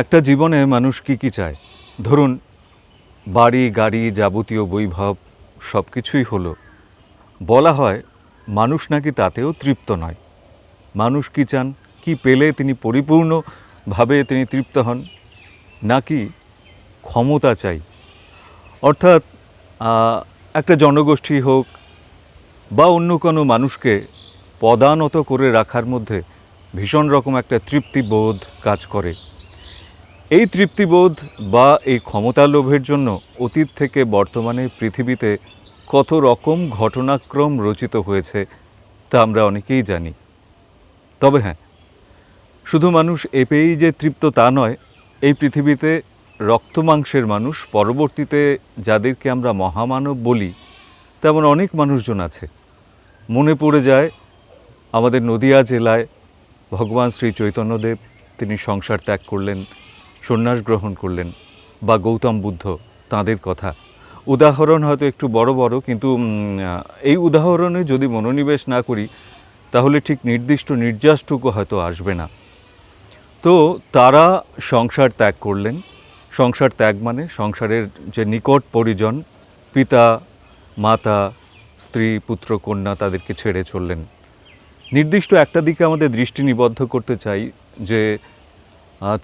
একটা জীবনে মানুষ কি কি চায়? ধরুন, বাড়ি গাড়ি যাবতীয় বৈভব সব কিছুই হলো, বলা হয় মানুষ নাকি তাতেও তৃপ্ত নয়। মানুষ কি চান? কি পেলে তিনি পরিপূর্ণভাবে তিনি তৃপ্ত হন? নাকি ক্ষমতা চাই? অর্থাৎ একটা জনগোষ্ঠী হোক বা অন্য কোনো মানুষকে পদানত করে রাখার মধ্যে ভীষণ রকম একটা তৃপ্তিবোধ কাজ করে। এই তৃপ্তিবোধ বা এই ক্ষমতা লোভের জন্য অতীত থেকে বর্তমানে পৃথিবীতে কত রকম ঘটনাক্রম রচিত হয়েছে তা আমরা অনেকেই জানি। তবে হ্যাঁ, শুধু মানুষ এ পেয়েই যে তৃপ্ত তা নয়, এই পৃথিবীতে রক্তমাংসের মানুষ, পরবর্তীতে যাদেরকে আমরা মহামানব বলি, তেমন অনেক মানুষজন আছে। মনে পড়ে যায় আমাদের নদিয়া জেলায় ভগবান শ্রী চৈতন্যদেব, তিনি সংসার ত্যাগ করলেন, সন্ন্যাস গ্রহণ করলেন, বা গৌতম বুদ্ধ, তাঁদের কথা। উদাহরণ হয়তো একটু বড় বড়, কিন্তু এই উদাহরণে যদি মনোনিবেশ না করি তাহলে ঠিক নির্দিষ্ট নির্যাসটুকু হয়তো আসবে না। তো তারা সংসার ত্যাগ করলেন। সংসার ত্যাগ মানে সংসারের যে নিকট পরিজন, পিতা মাতা, স্ত্রী, পুত্র, কন্যা, তাদেরকে ছেড়ে চললেন। নির্দিষ্ট একটা দিকে আমাদের দৃষ্টি নিবদ্ধ করতে চাই যে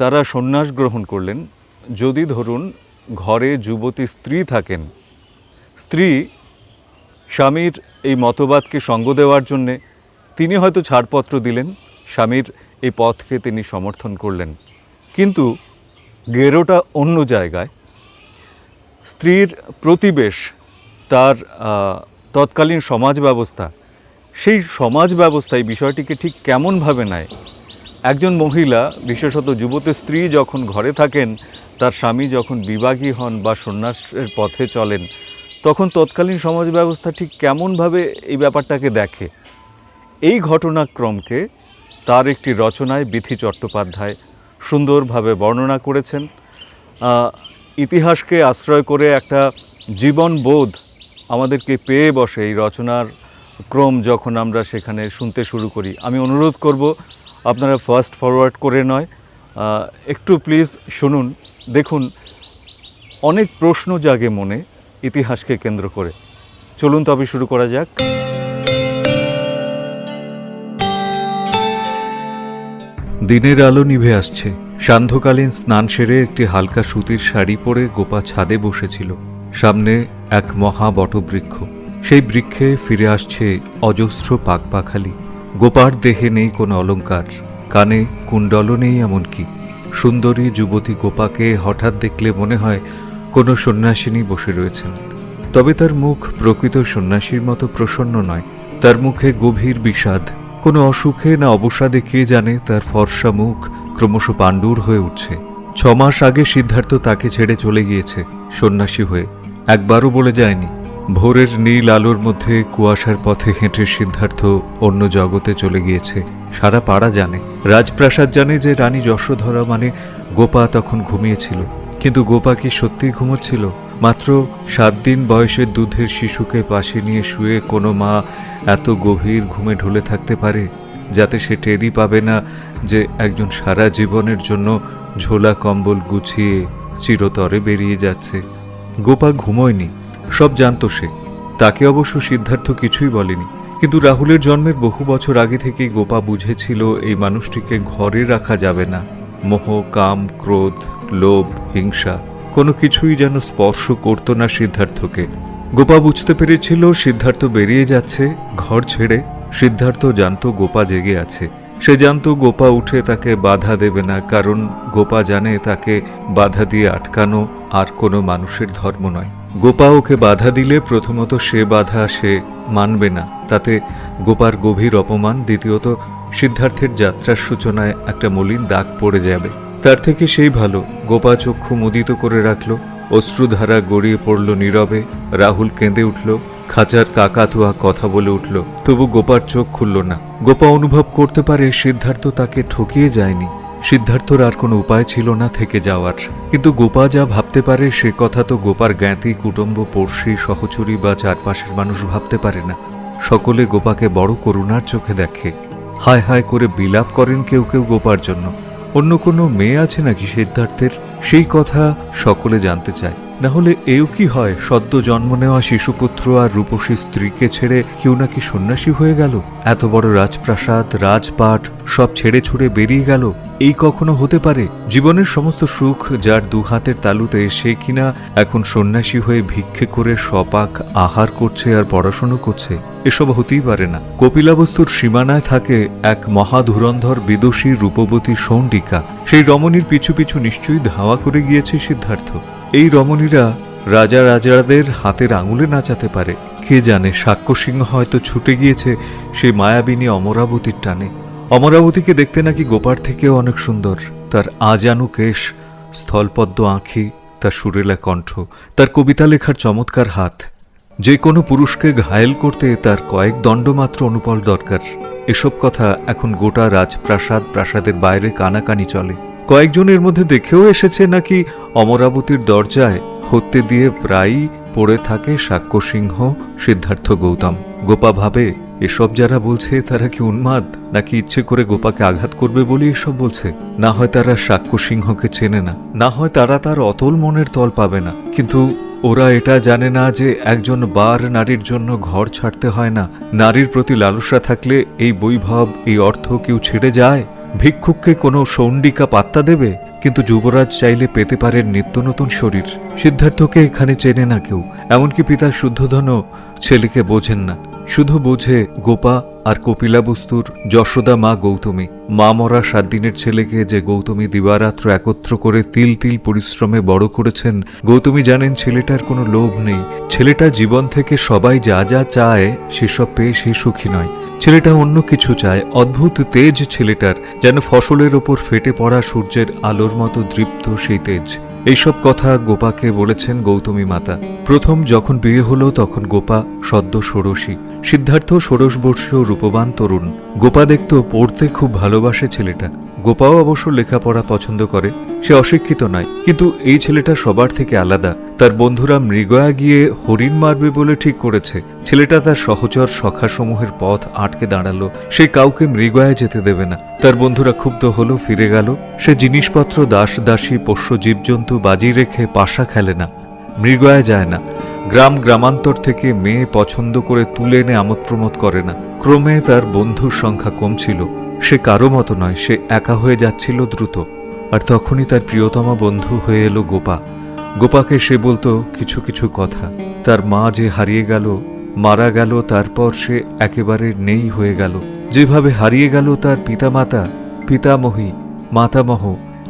তারা সন্ন্যাস গ্রহণ করলেন। যদি ধরুন ঘরে যুবতী স্ত্রী থাকেন, স্ত্রী স্বামীর এই মতবাদকে সঙ্গ দেওয়ার জন্যে তিনি হয়তো ছাড়পত্র দিলেন, স্বামীর এই পথকে তিনি সমর্থন করলেন, কিন্তু গেরোটা অন্য জায়গায়। স্ত্রীর প্রতিবেশ, তার তৎকালীন সমাজ ব্যবস্থা, সেই সমাজ ব্যবস্থায় বিষয়টিকে ঠিক কেমনভাবে নেয়? একজন মহিলা, বিশেষত যুবতী স্ত্রী যখন ঘরে থাকেন, তার স্বামী যখন বিবাহী হন বা সন্ন্যাসের পথে চলেন, তখন তৎকালীন সমাজ ব্যবস্থা ঠিক কেমনভাবে এই ব্যাপারটাকে দেখে? এই ঘটনাক্রমকে তার একটি রচনায় বিথি চট্টোপাধ্যায় সুন্দরভাবে বর্ণনা করেছেন। ইতিহাসকে আশ্রয় করে একটা জীবনবোধ আমাদেরকে পেয়ে বসে এই রচনার ক্রম যখন আমরা সেখানে শুনতে শুরু করি। আমি অনুরোধ করব আপনারা ফাস্ট ফরওয়ার্ড করে নয়, একটু প্লিজ শুনুন। দেখুন, অনেক প্রশ্ন জাগে মনে ইতিহাসকে কেন্দ্র করে। চলুন তবে শুরু করা যাক। দিনের আলো নিভে আসছে। সান্ধ্যকালীন স্নান সেরে একটি হালকা সুতির শাড়ি পরে গোপা ছাদে বসেছিল। সামনে এক মহা বটবৃক্ষ। সেই বৃক্ষে ফিরে আসছে অজস্র পাখপাখালি। গোপার দেহে নেই কোনো অলংকার, কানে কুণ্ডলও নেই এমনকি। সুন্দরী যুবতী গোপাকে হঠাৎ দেখলে মনে হয় কোনো সন্ন্যাসিনী বসে রয়েছেন। তবে তার মুখ প্রকৃত সন্ন্যাসীর মতো প্রসন্ন নয়। তার মুখে গভীর বিষাদ। কোনো অসুখে না অবসাদে কে জানে তার ফর্সা মুখ ক্রমশ পাণ্ডুর হয়ে উঠছে। 6 মাস আগে সিদ্ধার্থ তাকে ছেড়ে চলে গিয়েছে সন্ন্যাসী হয়ে, একবারও বলে যায়নি। ভোরের নীল আলোর মধ্যে কুয়াশার পথে হেঁটে সিদ্ধার্থ অন্য জগতে চলে গিয়েছে। সারা পাড়া জানে, রাজপ্রাসাদ জানে যে রানী যশোধরা মানে গোপা তখন ঘুমিয়েছিল। কিন্তু গোপা কি সত্যিই ঘুমোচ্ছিল? মাত্র 7 দিন বয়সের দুধের শিশুকে পাশে নিয়ে শুয়ে কোনো মা এত গভীর ঘুমে ঢলে থাকতে পারে যাতে সে টেরই পাবে না যে একজন সারা জীবনের জন্য ঝোলা কম্বল গুছিয়ে চিরতরে বেরিয়ে যাচ্ছে? গোপা ঘুমোয়নি, সব জানত সে। তাকে অবশ্য সিদ্ধার্থ কিছুই বলেনি। কিন্তু রাহুলের জন্মের বহু বছর আগে থেকেই গোপা বুঝেছিল এই মানুষটিকে ঘরে রাখা যাবে না। মোহ, কাম, ক্রোধ, লোভ, হিংসা কোনো কিছুই যেন স্পর্শ করত না সিদ্ধার্থকে। গোপা বুঝতে পেরেছিল সিদ্ধার্থ বেরিয়ে যাচ্ছে ঘর ছেড়ে। সিদ্ধার্থ জানত গোপা জেগে আছে। সে জানত গোপা উঠে তাকে বাধা দেবে না, কারণ গোপা জানে তাকে বাধা দিয়ে আটকানো আর কোনো মানুষের ধর্ম নয়। গোপা ওকে বাধা দিলে প্রথমত সে বাধা সে মানবে না, তাতে গোপার গভীর অপমান। দ্বিতীয়ত সিদ্ধার্থের যাত্রার সূচনায় একটা মলিন দাগ পড়ে যাবে। তার থেকে সেই ভালো গোপা চক্ষু মুদিত করে রাখল। অশ্রুধারা গড়িয়ে পড়ল নীরবে। রাহুল কেঁদে উঠল, খাঁচার কাকাতুয়া কথা বলে উঠল, তবু গোপার চোখ খুলল না। গোপা অনুভব করতে পারে সিদ্ধার্থ তাকে ঠকিয়ে যায়নি। সিদ্ধার্থর আর কোনো উপায় ছিল না থেকে যাওয়ার। কিন্তু গোপা যা ভাবতে পারে সে কথা তো গোপার জ্ঞাতি, কুটুম্ব, পড়শি, সহচরী বা চারপাশের মানুষ ভাবতে পারে না। সকলে গোপাকে বড় করুণার চোখে দেখে। হায় হায় করে বিলাপ করেন কেউ কেউ গোপার জন্য। অন্য কোনো মেয়ে আছে নাকি সিদ্ধার্থের? সেই কথা সকলে জানতে চায়। না হলে এও কি হয়, সদ্য জন্ম নেওয়া শিশুপুত্র আর রূপসী স্ত্রীকে ছেড়ে কেউ নাকি সন্ন্যাসী হয়ে গেল, এত বড় রাজপ্রাসাদ রাজপাট সব ছেড়ে ছুড়ে বেরিয়ে গেল। এই কখনো হতে পারে? জীবনের সমস্ত সুখ যার দু হাতের তালুতে, সে কিনা এখন সন্ন্যাসী হয়ে ভিক্ষে করে সপাক আহার করছে আর পড়াশুনো করছে? এসব হতেই পারে না। কপিলাবস্তুর সীমানায় থাকে এক মহাধুরন্ধর বিদুষী রূপবতী সৌন্ডিকা। সেই রমণীর পিছু পিছু নিশ্চয়ই ধাওয়া করে গিয়েছে সিদ্ধার্থ। এই রমণীরা রাজা রাজাদের হাতের আঙুলে নাচাতে পারে। কে জানে, সাক্ষ্যসিংহ হয়তো ছুটে গিয়েছে সেই মায়াবিনী অমরাবতীর টানে। অমরাবতীকে দেখতে নাকি গোপার থেকেও অনেক সুন্দর। তার আজানু কেশ, স্থলপদ্ম আঁখি, তার সুরেলা কণ্ঠ, তার কবিতা লেখার চমৎকার হাত। যে কোনো পুরুষকে ঘায়েল করতে তার কয়েক দণ্ড মাত্র অনুপল দরকার। এসব কথা এখন গোটা রাজপ্রাসাদ প্রাসাদের বাইরে কানাকানি চলে। কয়েকজনের মধ্যে দেখেও এসেছে নাকি অমরাবতীর দরজায় হত্যে দিয়ে প্রায়ই পড়ে থাকে সাক্ষ্যসিংহ, সিদ্ধার্থ, গৌতম। গোপা ভাবে, এসব যারা বলছে তারা কি উন্মাদ, নাকি ইচ্ছে করে গোপাকে আঘাত করবে বলে এসব বলছে? না হয় তারা সাক্ষ্যসিংহকে চেনে না, না হয় তারা তার অতল মনের তল পাবে না। কিন্তু ওরা এটা জানে না যে একজন বার নারীর জন্য ঘর ছাড়তে হয় না। নারীর প্রতি লালসা থাকলে এই বৈভব, এই অর্থ কেউ ছেড়ে যায়? ভিক্ষুককে কোনো সৌন্ডিকা পাত্তা দেবে? কিন্তু যুবরাজ চাইলে পেতে পারেন নিত্য নতুন শরীর। সিদ্ধার্থকে এখানে চেনে না কেউ, এমনকি পিতা শুদ্ধধনও ছেলেকে বোঝেন না। শুধু বোঝে গোপা আর কপিলাবস্তুর যশোদা মা গৌতমী। মা মরা 7 দিনের ছেলেকে যে গৌতমী দিবারাত্র একত্র করে তিল তিল পরিশ্রমে বড় করেছেন, গৌতমী জানেন ছেলেটার কোনো লোভ নেই। ছেলেটা জীবন থেকে সবাই যা যা চায় সেসব পেয়ে সে সুখী নয়। ছেলেটা অন্য কিছু চায়। অদ্ভুত তেজ ছেলেটার, যেন ফসলের ওপর ফেটে পড়া সূর্যের আলোর মতো দৃপ্ত সেই তেজ। এইসব কথা গোপাকে বলেছেন গৌতমী মাতা। প্রথম যখন বিয়ে হলো তখন গোপা সদ্য ষোড়শী, সিদ্ধার্থ 16 বর্ষীয় রূপবান তরুণ। গোপা দেখতো পড়তে খুব ভালোবাসে ছেলেটা। গোপাও অবশ্য লেখাপড়া পছন্দ করে, সে অশিক্ষিত নয়। কিন্তু এই ছেলেটা সবার থেকে আলাদা। তার বন্ধুরা মৃগয়া গিয়ে হরিণ মারবে বলে ঠিক করেছে। ছেলেটা তার সহচর সখাসমূহের পথ আটকে দাঁড়ালো। সে কাউকে মৃগয়ায় যেতে দেবে না। তার বন্ধুরা ক্ষুব্ধ হলো, ফিরে গেল। সে জিনিসপত্র, দাস দাসী, পোষ্য জীবজন্তু বাজি রেখে পাশা খেলে না, মৃগয়ায় যায় না। গ্রাম গ্রামান্তর থেকে মেয়ে পছন্দ করে তুলে এনে আমোদ প্রমোদ করে না। ক্রমে তার বন্ধুর সংখ্যা কমছিল। সে কারো মতো নয়, সে একা হয়ে যাচ্ছিল দ্রুত। আর তখনই তার প্রিয়তমা বন্ধু হয়ে এলো গোপা। গোপাকে সে বলতো কিছু কিছু কথা। তার মা যে হারিয়ে গেল, মারা গেল, তারপর সে একেবারে নেই হয়ে গেল। যেভাবে হারিয়ে গেল তার পিতামাতা, পিতামহী, মাতামহ,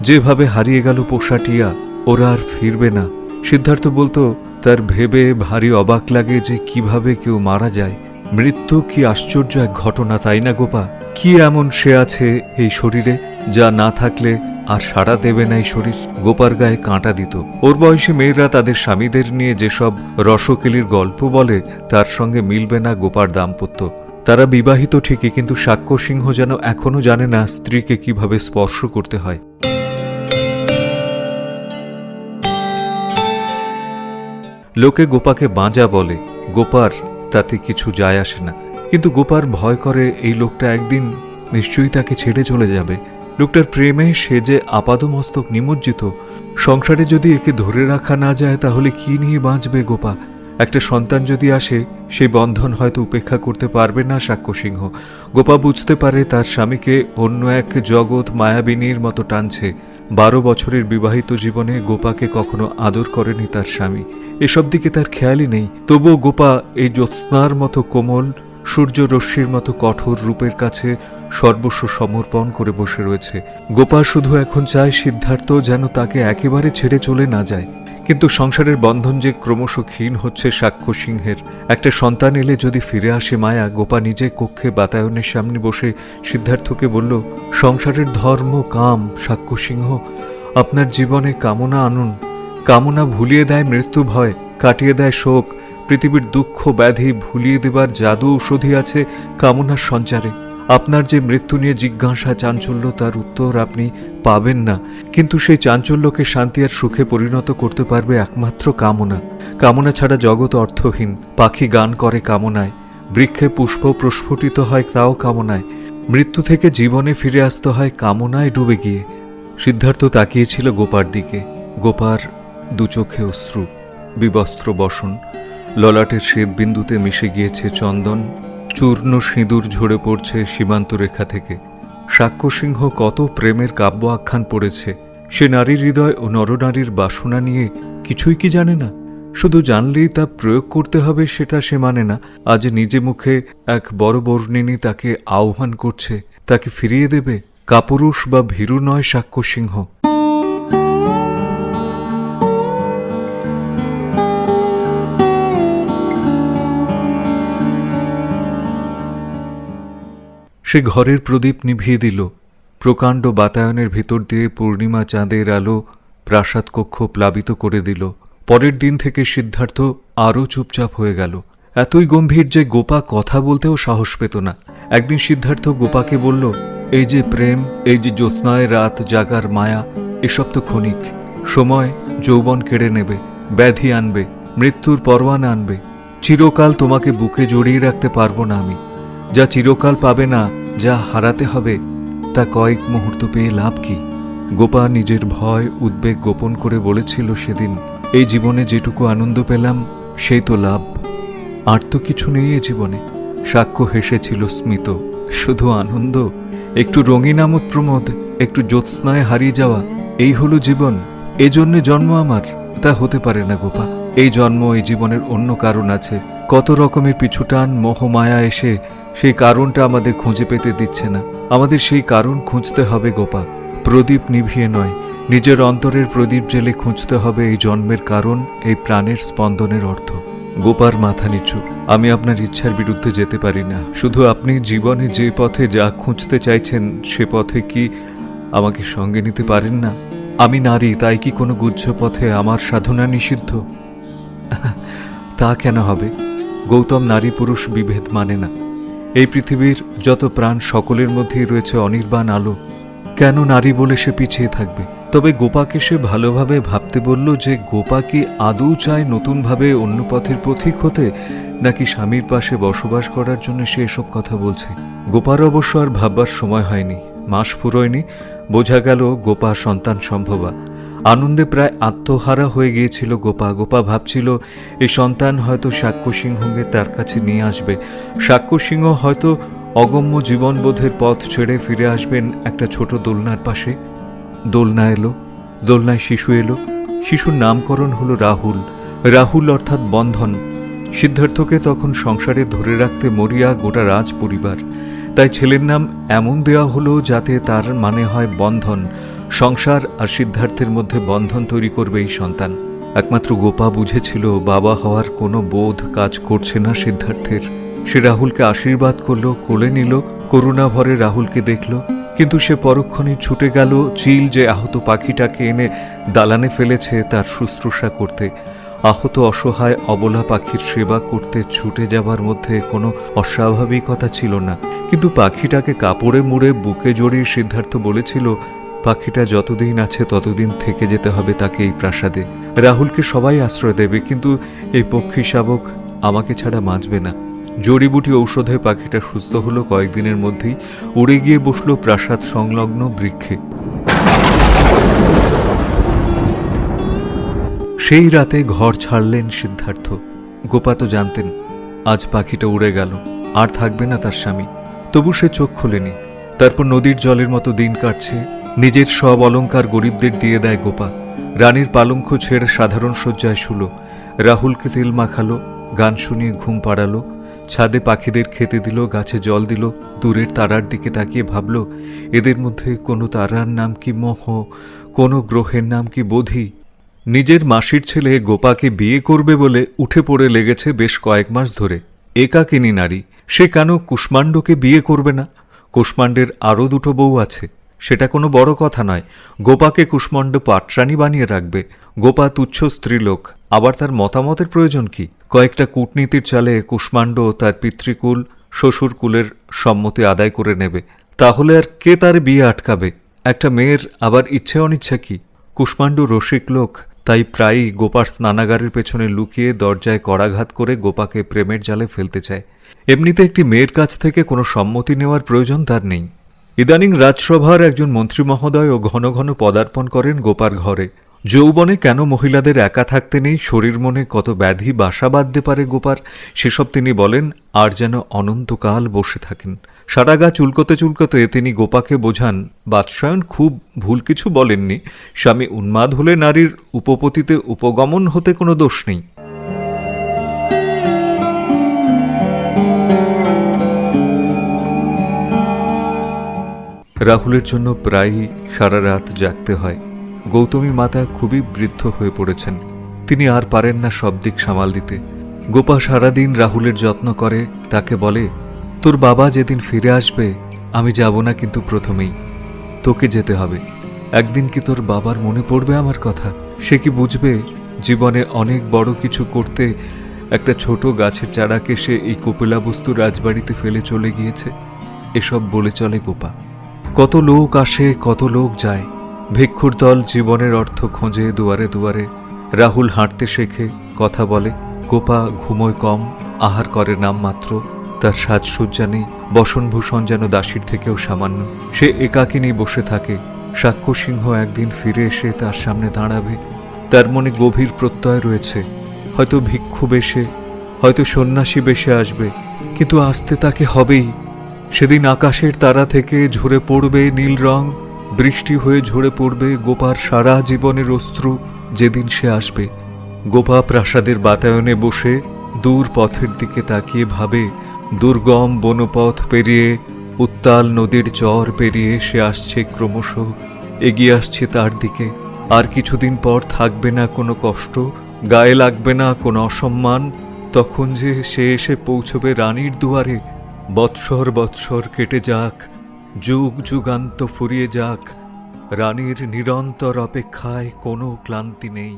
যেভাবে হারিয়ে গেল পোষাটিয়া, ওরা আর ফিরবে না। সিদ্ধার্থ বলতো, তার ভেবে ভারী অবাক লাগে যে কিভাবে কেউ মারা যায়। মৃত্যু কি আশ্চর্য এক ঘটনা, তাই না গোপা? কি এমন সে আছে এই শরীরে যা না থাকলে আর সাড়া দেবে না এই শরীর? গোপার গায়ে কাঁটা দিত। ওর বয়সী মেয়েরা তাদের স্বামীদের নিয়ে যেসব রসকেলির গল্প বলে, তার সঙ্গে মিলবে না গোপার দাম্পত্য। তারা বিবাহিত ঠিকই, কিন্তু সাক্ষ্যসিংহ যেন এখনো জানে না স্ত্রীকে কিভাবে স্পর্শ করতে হয়। লোকে গোপাকে বাঁজা বলে, গোপার তাতে কিছু যায় আসে না। কিন্তু গোপার ভয় করে এই লোকটা একদিন নিশ্চয়ই তাকে ছেড়ে চলে যাবে। লোকটার প্রেমে সে যে আপাদমস্তক নিমজ্জিত। সংসারে যদি একে ধরে রাখা না যায় তাহলে কি নিয়ে বাঁচবে গোপা? একটা সন্তান যদি আসে, সেই বন্ধন হয়তো উপেক্ষা করতে পারবে না সাক্ষ্যসিংহ। গোপা বুঝতে পারে তার স্বামীকে অন্য এক জগৎ মায়াবিনীর মতো টানছে। 12 বছরের বিবাহিত জীবনে গোপাকে কখনো আদর করেনি তার স্বামী। এসব দিকে তার খেয়ালই নেই। তবুও গোপা এই জ্যোৎস্নার মতো কোমল, সূর্য রশ্মির মতো কঠোর রূপের কাছে সর্বস্ব সমর্পণ করে বসে রয়েছে। গোপা শুধু এখন চায় সিদ্ধার্থ যেন তাকে একেবারে ছেড়ে চলে না যায়। কিন্তু সংসারের বন্ধন যে ক্রমশ ক্ষীণ হচ্ছে সাক্ষ্যসিংহের। একটা সন্তান এলে যদি ফিরে আসে মায়া। গোপা নিজে কক্ষে বাতায়নের সামনে বসে সিদ্ধার্থকে বলল, সংসারের ধর্ম কাম সাক্ষ্যসিংহ, আপনার জীবনে কামনা আনুন। কামনা ভুলিয়ে দেয় মৃত্যু ভয়, কাটিয়ে দেয় শোক। পৃথিবীর দুঃখ ব্যাধি ভুলিয়ে দেবার জাদু ঔষধি আছে কামনার সঞ্চারে। আপনার যে মৃত্যু নিয়ে জিজ্ঞাসা, চাঞ্চল্য, তার উত্তর আপনি পাবেন না। কিন্তু সেই চাঞ্চল্যকে শান্তি আর সুখে পরিণত করতে পারবে একমাত্র কামনা। কামনা ছাড়া জগৎ অর্থহীন। পাখি গান করে কামনায়, বৃক্ষে পুষ্প প্রস্ফুটিত হয় তাও কামনায়। মৃত্যু থেকে জীবনে ফিরে আসতে হয় কামনায় ডুবে গিয়ে। সিদ্ধার্থ তাকিয়েছিল গোপার দিকে। গোপার দু চোখে অশ্রু, বিবস্ত্র বসন, ললাটের শ্বেতবিন্দুতে মিশে গিয়েছে চন্দন, চূর্ণ সিঁদুর ঝরে পড়ছে সীমান্ত রেখা থেকে। সাক্ষ্যসিংহ কত প্রেমের কাব্য আখ্যান পড়েছে। সে নারীর হৃদয় ও নরনারীর বাসনা নিয়ে কিছুই কি জানে না? শুধু জানলেই তা প্রয়োগ করতে হবে সেটা সে মানে না। আজ নিজে মুখে এক বড় বর্ণিনী তাকে আহ্বান করছে, তাকে ফিরিয়ে দেবে। কাপুরুষ বা ভীরু নয় সাক্ষ্যসিংহ। সে ঘরের প্রদীপ নিভিয়ে দিল। প্রকাণ্ড বাতায়নের ভেতর দিয়ে পূর্ণিমা চাঁদের আলো প্রাসাদ কক্ষ প্লাবিত করে দিল। পরের দিন থেকে সিদ্ধার্থ আরও চুপচাপ হয়ে গেল। এতই গম্ভীর যে গোপা কথা বলতেও সাহস পেত না। একদিন সিদ্ধার্থ গোপাকে বলল, এই যে প্রেম, এই যে জ্যোৎস্নায় রাত জাগার মায়া, এসব তো ক্ষণিক। সময় যৌবন কেড়ে নেবে, ব্যাধি আনবে, মৃত্যুর পরোয়ানা আনবে। চিরকাল তোমাকে বুকে জড়িয়ে রাখতে পারবো না আমি। যা চিরকাল পাবে না, যা হারাতে হবে, তা কয়েক মুহূর্ত পেয়ে লাভ কি? গোপা নিজের ভয় উদ্বেগ গোপন করে বলেছিল সেদিন, এই জীবনে যেটুকু আনন্দ পেলাম সেই তো লাভ, আর তো কিছু নেই এ জীবনে। সাক্ষ্য হেসেছিল স্মিত। শুধু আনন্দ, একটু রঙিন আমোদ প্রমোদ, একটু জ্যোৎস্নায় হারিয়ে যাওয়া, এই হলো জীবন। এজন্যে জন্ম আমার? তা হতে পারে না গোপা। এই জন্ম, এই জীবনের অন্য কারণ আছে। কত রকমের পিছুটান মোহমায়া এসে সেই কারণটা আমাদের খুঁজে পেতে দিচ্ছে না। আমাদের সেই কারণ খুঁজতে হবে গোপা। প্রদীপ নিভিয়ে নয়, নিজের অন্তরের প্রদীপ জেলে খুঁজতে হবে এই জন্মের কারণ, এই প্রাণের স্পন্দনের অর্থ। গোপার মাথা নিচু। আমি আপনার ইচ্ছার বিরুদ্ধে যেতে পারি না। শুধু আপনি জীবনে যে পথে যা খুঁজতে চাইছেন সে পথে কি আমাকে সঙ্গে নিতে পারেন না? আমি নারী, তাই কি কোনো গুহ্য পথে আমার সাধনা নিষিদ্ধ? তা কেন হবে? গৌতম নারী পুরুষ বিভেদ মানে না। এই পৃথিবীর যত প্রাণ সকলের মধ্যেই রয়েছে অনির্বাণ আলো। কেন নারী বলে সে পিছিয়ে থাকবে? তবে গোপাকে সে ভালোভাবে ভাবতে বলল যে গোপা কি আদৌ চায় নতুনভাবে অন্য পথের পথিক হতে, নাকি স্বামীর পাশে বসবাস করার জন্য সে এসব কথা বলছে। গোপার অবশ্য আর ভাববার সময় হয়নি, মাস ফুরোয়নি, বোঝা গেল গোপা সন্তান সম্ভবা। আনন্দে প্রায় আত্মহারা হয়ে গিয়েছিল গোপা। গোপা ভাবছিল এই সন্তান হয়তো সাক্ষ্যসিংহকে তার কাছে নিয়ে আসবে। সাক্ষ্যসিংহ হয়তো অগম্য জীবনবোধের পথ ছেড়ে ফিরে আসবেন একটা ছোট দোলনার পাশে। দোলনা এলো, দোলনায় শিশু এলো। শিশুর নামকরণ হলো রাহুল। রাহুল অর্থাৎ বন্ধন। সিদ্ধার্থকে তখন সংসারে ধরে রাখতে মরিয়া গোটা রাজ পরিবার। তাই ছেলের নাম এমন দেওয়া হলো যাতে তার মানে হয় বন্ধন। সংসার আর সিদ্ধার্থের মধ্যে বন্ধন তৈরি করবে এই সন্তান। একমাত্র গোপা বুঝেছিল বাবা হওয়ার কোনো বোধ কাজ করছে না সিদ্ধার্থের। সে রাহুলকে আশীর্বাদ করল, কোলে নিল, করুণা ভরে রাহুলকে দেখল। কিন্তু সে পরক্ষণেই ছুটে গেল চিল যে আহত পাখিটাকে এনে দালানে ফেলেছে তার শুশ্রূষা করতে। আহত অসহায় অবলা পাখির সেবা করতে ছুটে যাবার মধ্যে কোনো অস্বাভাবিকতা ছিল না। কিন্তু পাখিটাকে কাপড়ে মুড়ে বুকে জড়িয়ে সিদ্ধার্থ বলেছিল, পাখিটা যতদিন আছে ততদিন থেকে যেতে হবে তাকে এই প্রাসাদে। রাহুলকে সবাই আশ্রয় দেবে, কিন্তু এই পক্ষী শাবক আমাকে ছাড়া বাঁচবে না। জড়িবুটি ঔষধে পাখিটা সুস্থ হলো কয়েকদিনের মধ্যেই। উড়ে গিয়ে বসল প্রাসাদ সংলগ্ন বৃক্ষে। সেই রাতে ঘর ছাড়লেন সিদ্ধার্থ। গোপা তো জানতেন আজ পাখিটা উড়ে গেল, আর থাকবে না তার স্বামী। তবু সে চোখ খোলেনি। তারপর নদীর জলের মতো দিন কাটছে। নিজের সব অলংকার গরিবদের দিয়ে দেয় গোপা। রানীর পালঙ্ক ছেড়ে সাধারণ শয্যায় শুলো। রাহুলকে তেল মাখালো, গান শুনিয়ে ঘুম পাড়ালো, ছাদে পাখিদের খেতে দিল, গাছে জল দিল। দূরের তারার দিকে তাকিয়ে ভাবল, এদের মধ্যে কোনো তারার নাম কি মোহ, কোনো গ্রহের নাম কি বোধি। নিজের মাসির ছেলে গোপাকে বিয়ে করবে বলে উঠে পড়ে লেগেছে বেশ কয়েক মাস ধরে। একাকিনী নারী, সে কেন কুষ্মাণ্ডকে বিয়ে করবে না? কুষ্মাণ্ডের আরও দুটো বউ আছে, সেটা কোনো বড় কথা নয়। গোপাকে কুষ্মাণ্ড পাটরানী বানিয়ে রাখবে। গোপা তুচ্ছ স্ত্রীলোক, আবার তার মতামতের প্রয়োজন কি? কয়েকটা কূটনীতির চালে কুষ্মাণ্ড তার পিতৃকুল শ্বশুরকুলের সম্মতি আদায় করে নেবে। তাহলে আর কে তার বিয়ে আটকাবে? একটা মেয়ের আবার ইচ্ছে অনিচ্ছা কি? কুষ্মাণ্ড রসিক লোক, তাই প্রায়ই গোপার স্নানাগারের পেছনে লুকিয়ে দরজায় করাঘাত করে গোপাকে প্রেমের জালে ফেলতে চায়। এমনিতে একটি মেয়ের কাছ থেকে কোনো সম্মতি নেওয়ার প্রয়োজন তার নেই। ইদানিং রাজসভার একজন মন্ত্রী মহোদয়ও ঘন ঘন পদার্পণ করেন গোপার ঘরে। যৌবনে কেন মহিলাদের একা থাকতে নেই, শরীর মনে কত ব্যাধি বাসা বাঁধতে পারে গোপার, সেসব তিনি বলেন, আর যেন অনন্তকাল বসে থাকেন। সারা গা চুলকোতে চুলকোতে তিনি গোপাকে বোঝান, বাদশায়ন খুব ভুল কিছু বলেননি, স্বামী উন্মাদ হলে নারীর উপপতিতে উপগমন হতে কোনো দোষ নেই। রাহুলের জন্য প্রায়ই সারা রাত জাগতে হয়। গৌতমী মাতা খুবই বৃদ্ধ হয়ে পড়েছেন, তিনি আর পারেন না সব দিক সামাল দিতে। গোপা সারাদিন রাহুলের যত্ন করে, তাকে বলে, তোর বাবা যেদিন ফিরে আসবে আমি যাব না, কিন্তু প্রথমেই তোকে যেতে হবে। একদিন কি তোর বাবার মনে পড়বে আমার কথা? সে কি বুঝবে জীবনে অনেক বড় কিছু করতে একটা ছোট গাছের চারাকে সে এই কপিলাবস্তু রাজবাড়িতে ফেলে চলে গিয়েছে? এসব বলে চলে গোপা। কত লোক আসে, কত লোক যায়, ভিক্ষুর দল জীবনের অর্থ খোঁজে দুয়ারে দুয়ারে। রাহুল হাঁটতে শেখে, কথা বলে। গোপা ঘুমোয় কম, আহার করে নামমাত্র, তার সাজসজ্জা নেই, বসনভূষণ যেন দাসীর থেকেও সামান্য। সে একাকিনী বসে থাকে। সাক্ষ্য সিংহ একদিন ফিরে এসে তার সামনে দাঁড়াবে। তার মনে গভীর প্রত্যয় রয়েছে, হয়তো ভিক্ষু বেশে, হয়তো সন্ন্যাসী বেশে আসবে, কিন্তু আসতে তাকে হবেই। সেদিন আকাশের তারা থেকে ঝরে পড়বে নীল রং, বৃষ্টি হয়ে ঝরে পড়বে গোপার সারা জীবনের অশ্রু যেদিন সে আসবে। গোপা প্রাসাদের বাতায়নে বসে দূর পথের দিকে তাকিয়ে ভাবে, দুর্গম বনপথ পেরিয়ে, উত্তাল নদীর চর পেরিয়ে সে আসছে, ক্রমশ এগিয়ে আসছে তার দিকে। আর কিছুদিন পর থাকবে না কোনো কষ্ট, গায়ে লাগবে না কোনো অসম্মান। তখন যে সে এসে পৌঁছবে রানীর দুয়ারে। বৎসর বৎসর কেটে যাক, যুগ যুগান্ত ফুরিয়ে যাক, রানীর নিরন্তর অপেক্ষায় কোনো ক্লান্তি নেই।